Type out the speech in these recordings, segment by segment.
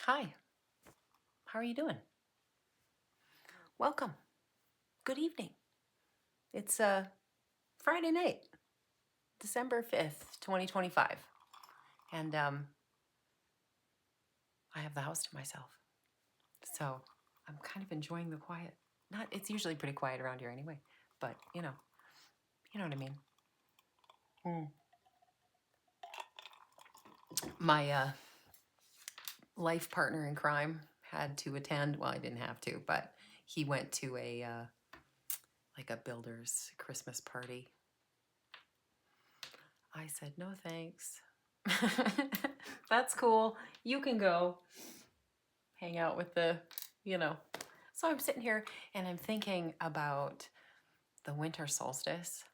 Hi, how are you doing? Welcome. Good evening. It's Friday night, December 5th, 2025. And I have the house to myself. So I'm kind of enjoying the quiet. Not It's usually pretty quiet around here anyway, but you know what I mean. Mm. My life partner in crime had to attend, well, I didn't have to, but he went to a like a builder's Christmas party. I said, no thanks. That's cool. You can go hang out with you know. So I'm sitting here and I'm thinking about the winter solstice.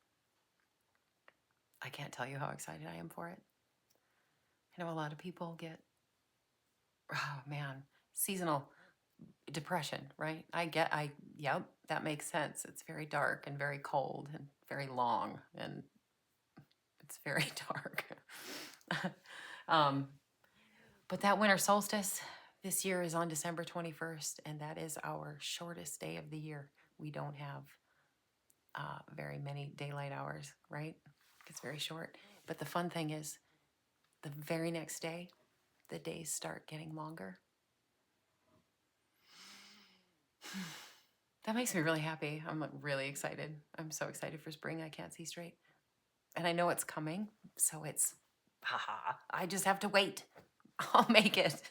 I can't tell you how excited I am for it. I know a lot of people get, oh man, seasonal depression, right? Yep, that makes sense. It's very dark and very cold and very long and it's very dark. um, But that winter solstice this year is on December 21st, and that is our shortest day of the year. We don't have very many daylight hours, right? It's very short. But the fun thing is, the very next day, the days start getting longer. That makes me really happy. I'm like, really excited. I'm so excited for spring. I can't see straight. And I know it's coming, so haha, I just have to wait. I'll make it.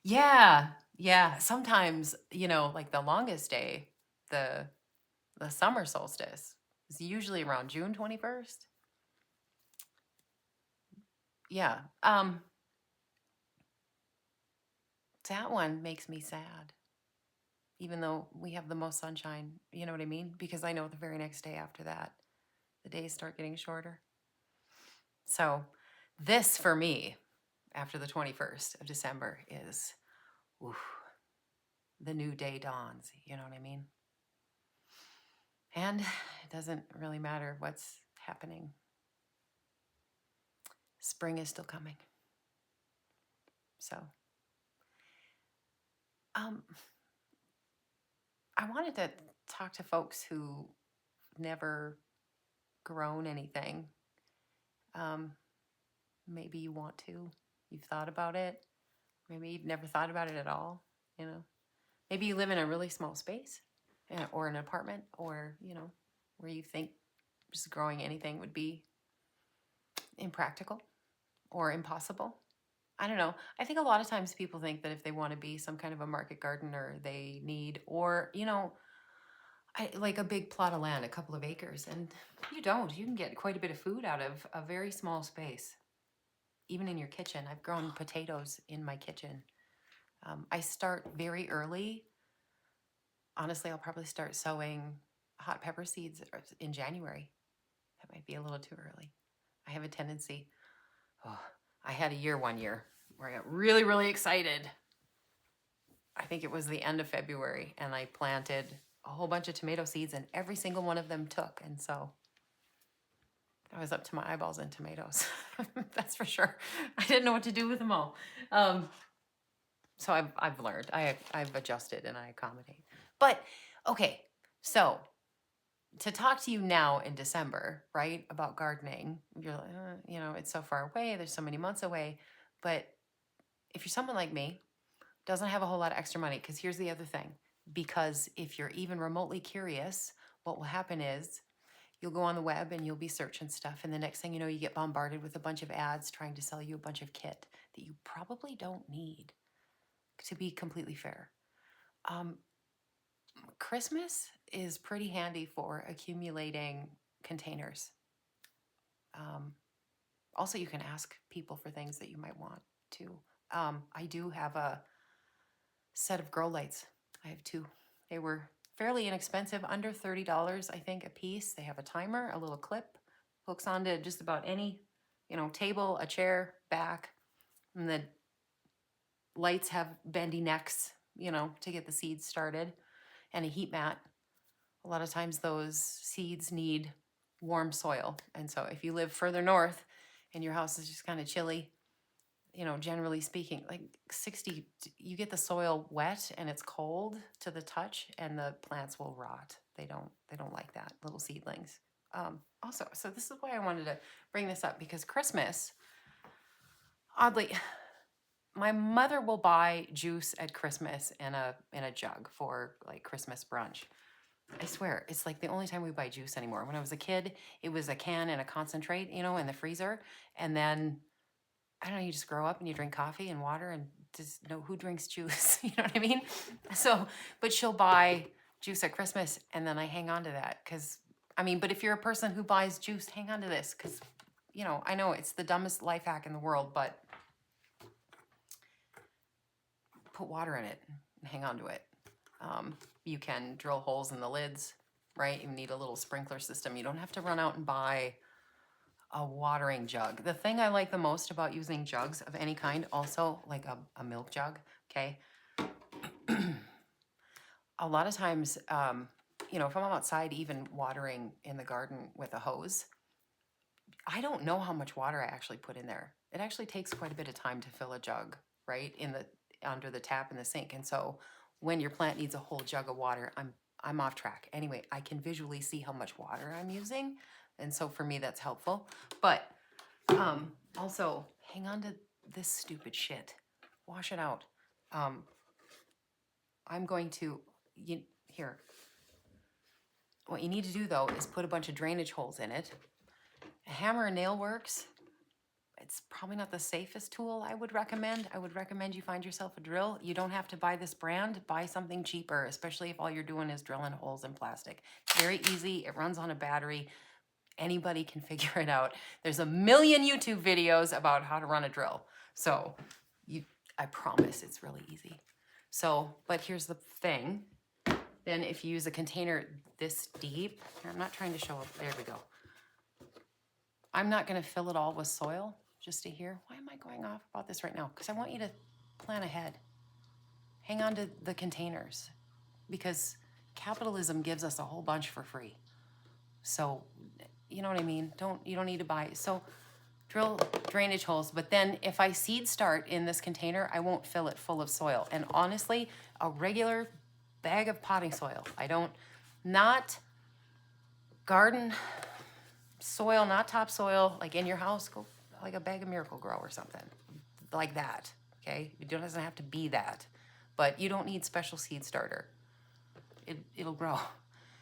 Yeah, yeah. Sometimes, like the longest day, the the summer solstice is usually around June 21st. Yeah. That one makes me sad, even though we have the most sunshine, you know what I mean? Because I know the very next day after that, the days start getting shorter. So, this for me, after the 21st of December, is oof, the new day dawns, you know what I mean? And it doesn't really matter what's happening. Spring is still coming. So, um, I wanted to talk to folks who never grown anything. Um, Maybe you want to. You've thought about it. Maybe you've never thought about it at all. You know, maybe you live in a really small space, or an apartment, or where you think just growing anything would be impractical or impossible. I don't know. I think a lot of times people think that if they want to be some kind of a market gardener, they need, or, like a big plot of land, a couple of acres. And you don't. You can get quite a bit of food out of a very small space, even in your kitchen. I've grown potatoes in my kitchen. I start very early. Honestly, I'll probably start sowing hot pepper seeds in January. That might be a little too early. I have a tendency. Oh, I had a year one year where I got really, really excited. I think it was the end of February, and I planted a whole bunch of tomato seeds, and every single one of them took. And so I was up to my eyeballs in tomatoes. That's for sure. I didn't know what to do with them all. Um, so I've learned. I've adjusted and I accommodate. But okay, so to talk to you now in December, right, about gardening, you're like, it's so far away. There's so many months away. But if you're someone like me, doesn't have a whole lot of extra money, because here's the other thing. Because if you're even remotely curious, what will happen is you'll go on the web and you'll be searching stuff, and the next thing you know, you get bombarded with a bunch of ads trying to sell you a bunch of kit that you probably don't need, to be completely fair. Um, Christmas is pretty handy for accumulating containers. Um, Also, you can ask people for things that you might want too. I do have a set of grow lights. I have two. They were fairly inexpensive, under $30, I think, a piece. They have a timer, a little clip, hooks onto just about any, table, a chair, back, and the lights have bendy necks, to get the seeds started, and a heat mat. A lot of times those seeds need warm soil. And so if you live further north and your house is just kind of chilly, you know, generally speaking, like 60, you get the soil wet and it's cold to the touch and the plants will rot. They don't like that, little seedlings. Also, so this is why I wanted to bring this up, because Christmas, oddly, my mother will buy juice at Christmas in a jug for like Christmas brunch. I swear, it's like the only time we buy juice anymore. When I was a kid, it was a can and a concentrate, you know, in the freezer. And then, I don't know, you just grow up and you drink coffee and water and just know who drinks juice. You know what I mean? So, but she'll buy juice at Christmas and then I hang on to that because, I mean, but if you're a person who buys juice, hang on to this because, you know, I know it's the dumbest life hack in the world, but put water in it and hang on to it. You can drill holes in the lids, right? You need a little sprinkler system. You don't have to run out and buy a watering jug. The thing I like the most about using jugs of any kind, also like a milk jug, okay? A lot of times, you know, if I'm outside even watering in the garden with a hose, I don't know how much water I actually put in there. It actually takes quite a bit of time to fill a jug, right? Under the tap in the sink. And so when your plant needs a whole jug of water, I'm off track. Anyway, I can visually see how much water I'm using. And so for me, that's helpful. But also, hang on to this stupid shit. Wash it out. I'm going to, here. What you need to do though is put a bunch of drainage holes in it. A hammer and nail works. It's probably not the safest tool I would recommend. I would recommend you find yourself a drill. You don't have to buy this brand. Buy something cheaper, especially if all you're doing is drilling holes in plastic. It's very easy. It runs on a battery. Anybody can figure it out. There's a million YouTube videos about how to run a drill. So I promise it's really easy. So, but here's the thing. Then if you use a container this deep, I'm not trying to show up, there we go. I'm not gonna fill it all with soil, just to hear. Why am I going off about this right now? Because I want you to plan ahead. Hang on to the containers because capitalism gives us a whole bunch for free. So, you know what I mean? You don't need to buy. So drill drainage holes, but then if I seed start in this container, I won't fill it full of soil. And honestly, a regular bag of potting soil. Not garden soil, not topsoil, like in your house, go like a bag of Miracle-Gro or something like that, okay? It doesn't have to be that, but you don't need special seed starter. It'll grow.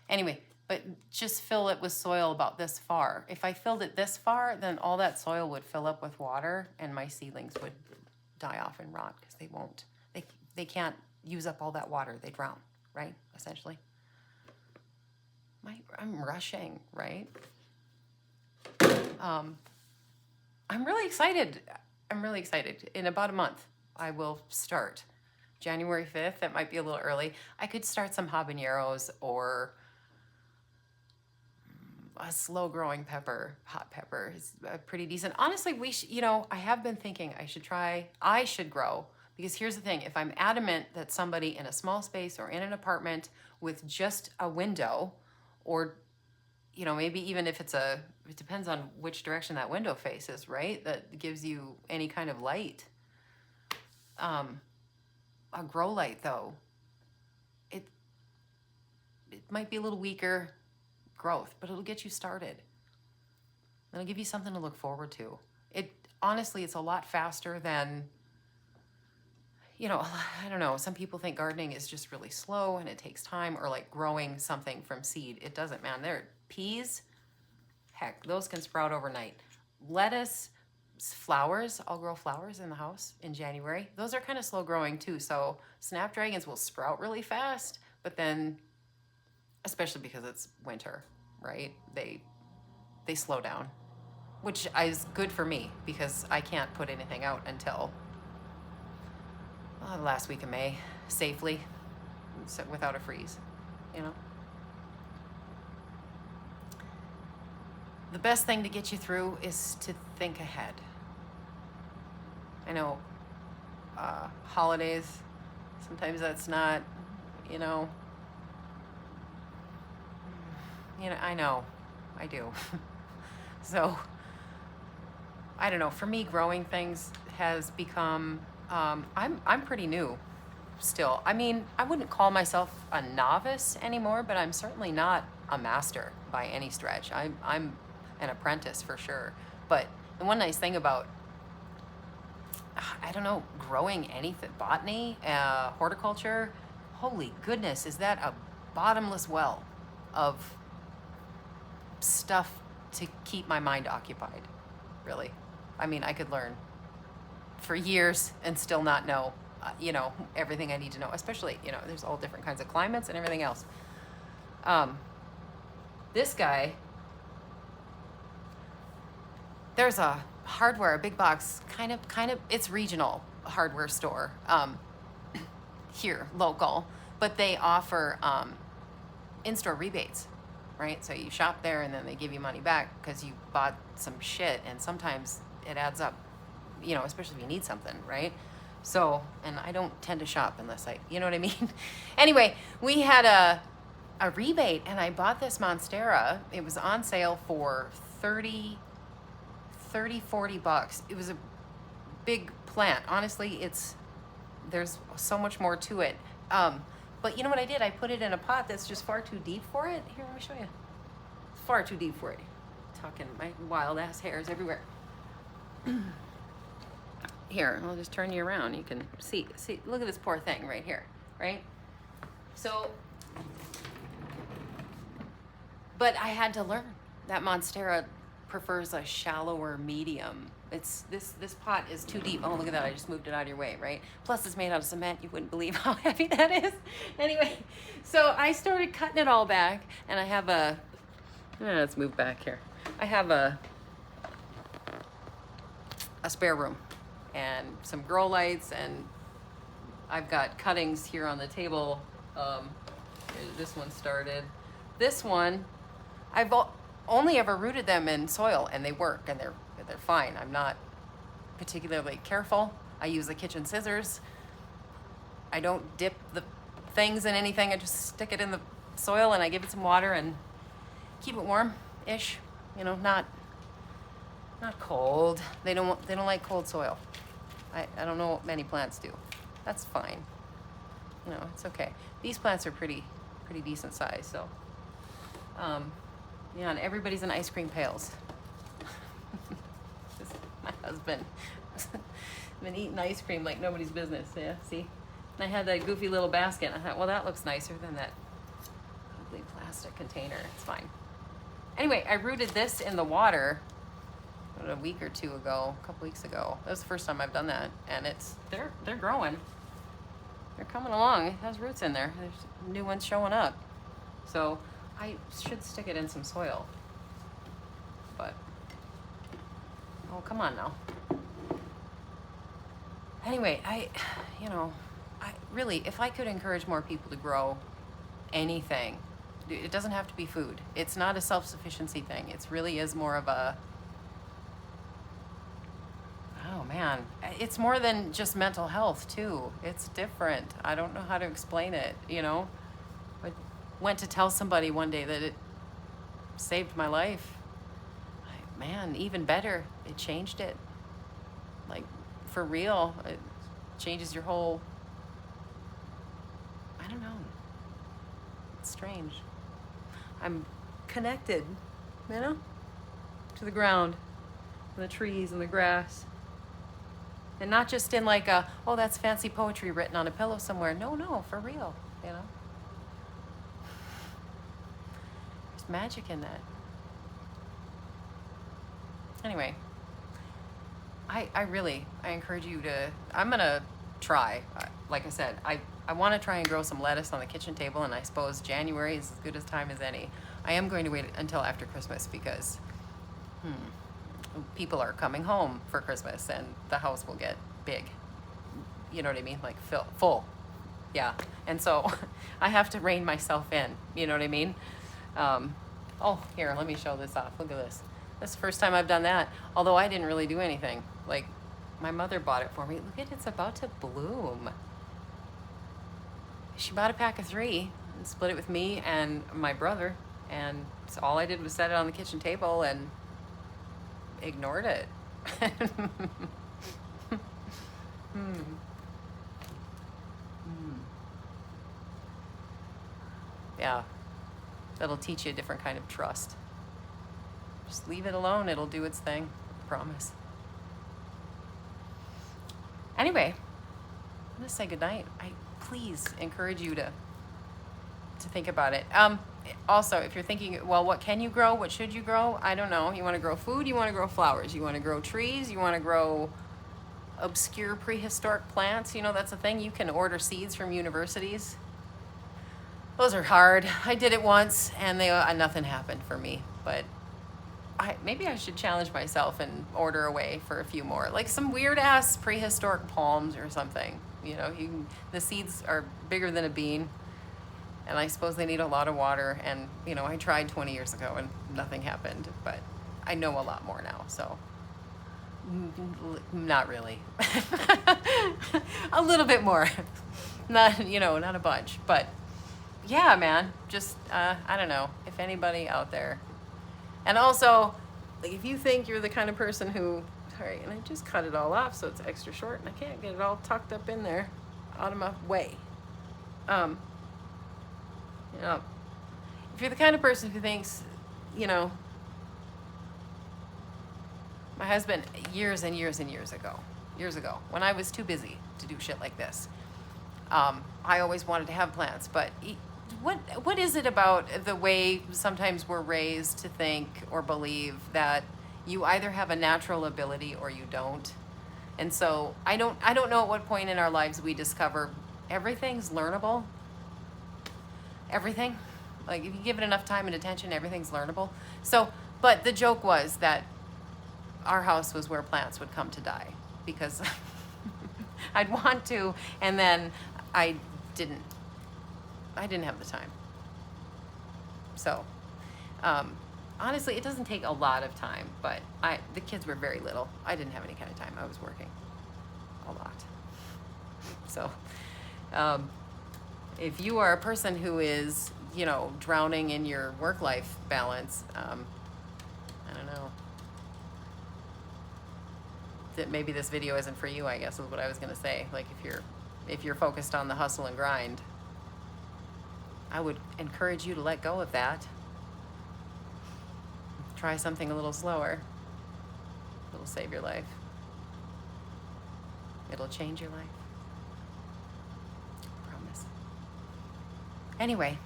Anyway, but just fill it with soil about this far. If I filled it this far, then all that soil would fill up with water and my seedlings would die off and rot because they can't use up all that water. They drown, right? Essentially. I'm rushing, right? I'm really excited. In about a month, I will start. January 5th, that might be a little early. I could start some habaneros or a slow growing pepper, hot pepper is pretty decent. Honestly, I have been thinking I should grow, because here's the thing. If I'm adamant that somebody in a small space or in an apartment with just a window, or maybe even if it depends on which direction that window faces, right? That gives you any kind of light. A grow light though, it might be a little weaker growth, but it'll get you started. It'll give you something to look forward to. Honestly, it's a lot faster than, I don't know. Some people think gardening is just really slow and it takes time, or like growing something from seed. It doesn't, man. Peas, heck, those can sprout overnight. Lettuce, flowers, I'll grow flowers in the house in January. Those are kind of slow growing too. So snapdragons will sprout really fast, but then, especially because it's winter, right? They slow down, which is good for me because I can't put anything out until the last week of May safely, without a freeze, The best thing to get you through is to think ahead. I know holidays, sometimes that's not, I know, I do. So, I don't know, for me, growing things, has become, I'm pretty new still. I mean, I wouldn't call myself a novice anymore, but I'm certainly not a master by any stretch. I'm an apprentice for sure. But the one nice thing about, I don't know, growing anything, botany, horticulture, holy goodness, is that a bottomless well of stuff to keep my mind occupied, really. I mean, I could learn for years and still not know, everything I need to know, especially, there's all different kinds of climates and everything else. This guy, there's a hardware, a big box, kind of, it's regional hardware store, here, local, but they offer in-store rebates, right? So you shop there and then they give you money back because you bought some shit, and sometimes it adds up, especially if you need something, right? So, and I don't tend to shop unless you know what I mean? Anyway, we had a rebate, and I bought this Monstera. It was on sale for $40. It was a big plant. Honestly, there's so much more to it. But you know what I did? I put it in a pot that's just far too deep for it. Here, let me show you. It's far too deep for it. Talking my wild ass hairs everywhere. Here, I'll just turn you around. You can see, look at this poor thing right here, right? So, but I had to learn that Monstera prefers a shallower medium. It's this pot is too deep. Oh, look at that. I just moved it out of your way, right? Plus it's made out of cement. You wouldn't believe how heavy that is. Anyway, so I started cutting it all back, and I have let's move back here. I have a spare room and some grow lights, and I've got cuttings here on the table. This one started. This one, I've only ever rooted them in soil, and they work, and they're fine. I'm not particularly careful. I use the kitchen scissors. I don't dip the things in anything. I just stick it in the soil, and I give it some water and keep it warm-ish. Not cold. They don't like cold soil. I don't know what many plants do. That's fine. It's okay. These plants are pretty decent size. So, and everybody's in ice cream pails. My husband been eating ice cream like nobody's business. Yeah, see? And I had that goofy little basket. I thought, well, that looks nicer than that ugly plastic container. It's fine. Anyway, I rooted this in the water a week or two ago, a couple weeks ago. That was the first time I've done that, and they're growing. They're coming along. It has roots in there. There's new ones showing up. So I should stick it in some soil. But oh, come on now. Anyway, I really, if I could encourage more people to grow anything, it doesn't have to be food. It's not a self-sufficiency thing. It really is more of a, oh man, it's more than just mental health too. It's different. I don't know how to explain it, I went to tell somebody one day that it saved my life. Man, even better, it changed it. Like, for real, it changes your whole, I don't know. It's strange. I'm connected, to the ground, and the trees and the grass. And not just in like oh, that's fancy poetry written on a pillow somewhere. No, for real, There's magic in that. Anyway, I encourage you to, I'm going to try. Like I said, I want to try and grow some lettuce on the kitchen table, and I suppose January is as good a time as any. I am going to wait until after Christmas because people are coming home for Christmas, and the house will get big. You know what I mean? Like full. Yeah. And so I have to rein myself in. You know what I mean? Oh, here, let me show this off. Look at this. That's the first time I've done that, although I didn't really do anything. Like, my mother bought it for me. Look at it, it's about to bloom. She bought a pack of 3 and split it with me and my brother, and so all I did was set it on the kitchen table and ignored it. that'll teach you a different kind of trust. Just leave it alone. It'll do its thing. I promise. Anyway, I'm going to say goodnight. I please encourage you to think about it. Also, if you're thinking, well, what can you grow? What should you grow? I don't know. You want to grow food? You want to grow flowers? You want to grow trees? You want to grow obscure prehistoric plants? You know, that's a thing. You can order seeds from universities. Those are hard. I did it once, and nothing happened for me. But maybe I should challenge myself and order away for a few more, like some weird ass prehistoric palms or something. You know, the seeds are bigger than a bean, and I suppose they need a lot of water. And you know, I tried 20 years ago and nothing happened, but I know a lot more now, so not really. A little bit more, not a bunch, but yeah, man. Just I don't know if anybody out there. And also, like, if you think you're the kind of person who, sorry, and I just cut it all off so it's extra short and I can't get it all tucked up in there out of my way. If you're the kind of person who thinks, my husband, years and years and years ago, when I was too busy to do shit like this, I always wanted to have plants, but what is it about the way sometimes we're raised to think or believe that you either have a natural ability or you don't? And so I don't know at what point in our lives we discover everything's learnable. Everything. Like, if you give it enough time and attention, everything's learnable. So, but the joke was that our house was where plants would come to die because I'd want to, and then I didn't have the time. So, honestly, it doesn't take a lot of time, but the kids were very little. I didn't have any kind of time. I was working a lot. So, if you are a person who is, drowning in your work-life balance, I don't know. That maybe this video isn't for you, I guess, is what I was going to say. Like, if you're focused on the hustle and grind, I would encourage you to let go of that. Try something a little slower. It'll save your life. It'll change your life. I promise. Anyway,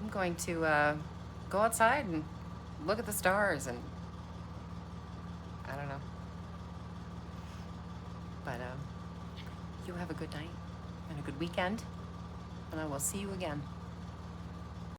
I'm going to go outside and look at the stars, and I don't know. But you have a good night and a good weekend, and I will see you again.